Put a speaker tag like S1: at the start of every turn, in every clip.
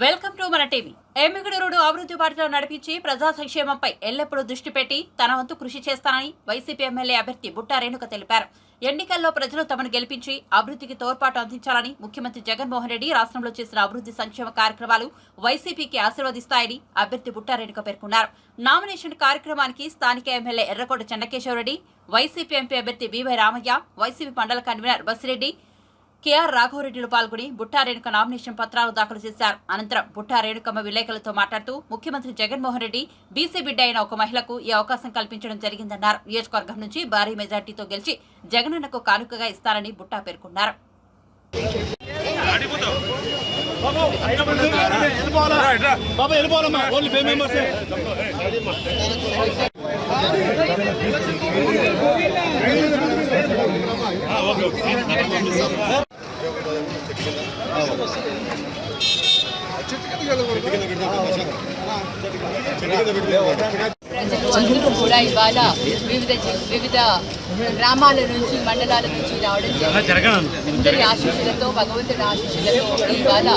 S1: Welcome to మన TV. Yemmiganur అభివృద్ధి బాటలో నడిపించి ప్రజా సంక్షేమంపై ఎల్లప్పుడూ దృష్టి పెట్టి తన వంతు కృషి చేస్తానని వైసీపీ ఎమ్మెల్యే అభ్యర్థి బుట్టా రేణుక తెలిపారు. ఎన్నికల్లో ప్రజలు తమను గెలిపించి అభివృద్ధికి తోడ్పాటు అందించాలని ముఖ్యమంత్రి జగన్మోహన్ రెడ్డి రాష్ట్రంలో చేసిన అభివృద్ధి సంక్షేమ కార్యక్రమాలు వైసీపీకి ఆశీర్వదిస్తాయని అభ్యర్థి బుట్టా రేణుక పేర్కొన్నారు. నామినేషన్ కార్యక్రమానికి స్థానిక ఎమ్మెల్యే ఎర్రకోట చెన్నకేశవరెడ్డి, వైసీపీ ఎంపీ అభ్యర్థి బీవై రామయ్య, వైసీపీ మండల కన్వీనర్ బసిరెడ్డి, కేఆర్ రాఘవరెడ్డిలు పాల్గొని బుట్టా రేణుక నామినేషన్ పత్రాలు దాఖలు చేశారు. అనంతరం బుట్టా రేణుకమ్మ విలేకరులతో మాట్లాడుతూ ముఖ్యమంత్రి జగన్మోహన్ రెడ్డి బీసీ బిడ్డ అయిన ఒక మహిళకు ఈ అవకాశం కల్పించడం జరిగిందన్నారు. నియోజకవర్గం నుంచి భారీ మెజార్టీతో గెలిచి జగనన్నకు కానుకగా ఇస్తారని బుట్టా పేర్కొన్నారు.
S2: ప్రజలు కూడా ఇవాళ వివిధ గ్రామాల నుంచి మండలాల నుంచి రావడం జరిగింది. అందరి ఆశీస్సులతో, భగవంతుడి ఆశీస్సులతో ఇవాళ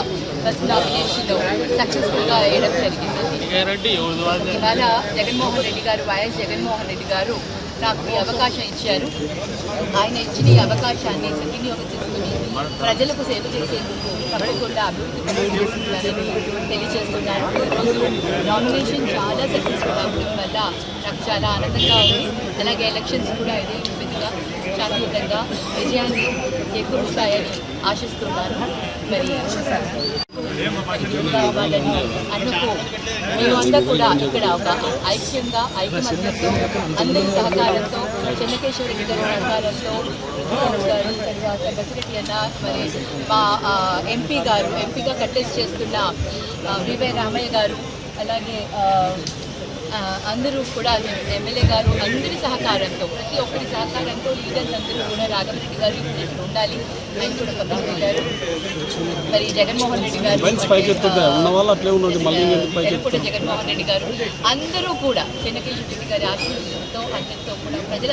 S2: ఫస్ట్ నామినేషన్లో సక్సెస్ఫుల్గా వేయడం జరిగింది. ఇవాళ జగన్మోహన్ రెడ్డి గారు, వైఎస్ జగన్మోహన్ రెడ్డి గారు నాకు ఈ అవకాశం ఇచ్చారు. ఆయన ఇచ్చిన ఈ అవకాశాన్ని సద్వినియోగం చేసుకుని ప్రజలకు సేవ చేసేందుకు తప్పకుండా అభివృద్ధి పనులు తెలియజేస్తున్నాను. ఈరోజు నామినేషన్ చాలా సక్సెస్ఫుల్ అవ్వడం వల్ల నాకు చాలా ఆనందంగా ఉంది. అలాగే ఎలక్షన్స్ కూడా ఇదే విధంగా శాంతియుతంగా విజయాన్ని చేకూరుస్తాయని ఆశిస్తున్నాను. మరి వాళ్ళని అందుకు మేమంతా కూడా ఇక్కడ ఒక ఐక్యంగా, ఐకమత్యంతో, అందరి సహకారంతో, చెన్నకేశ్వరరెడ్డి గారి సహకారంతో, గారు, తర్వాత బసిరెడ్డి అన్న, మరి మా ఎంపీగా కంటెస్ట్ చేస్తున్న బీవై రామయ్య గారు, అలాగే అందరూ కూడా ఎమ్మెల్యే గారు, అందరి సహకారంతో, ప్రతి ఒక్కరి సహకారంతో లీడర్స్ అందరూ కూడా రాఘవరెడ్డి గారు ఇక్కడ ఉండాలి, ఆయన కూడా పక్కన పెట్టారు. మరి జగన్మోహన్ రెడ్డి గారు, ఎర్రకోట జగన్మోహన్ రెడ్డి గారు అందరూ కూడా చెన్నకేశ్వర రెడ్డి గారి ఆశీర్వాదంతో అందరితో కూడా ప్రజల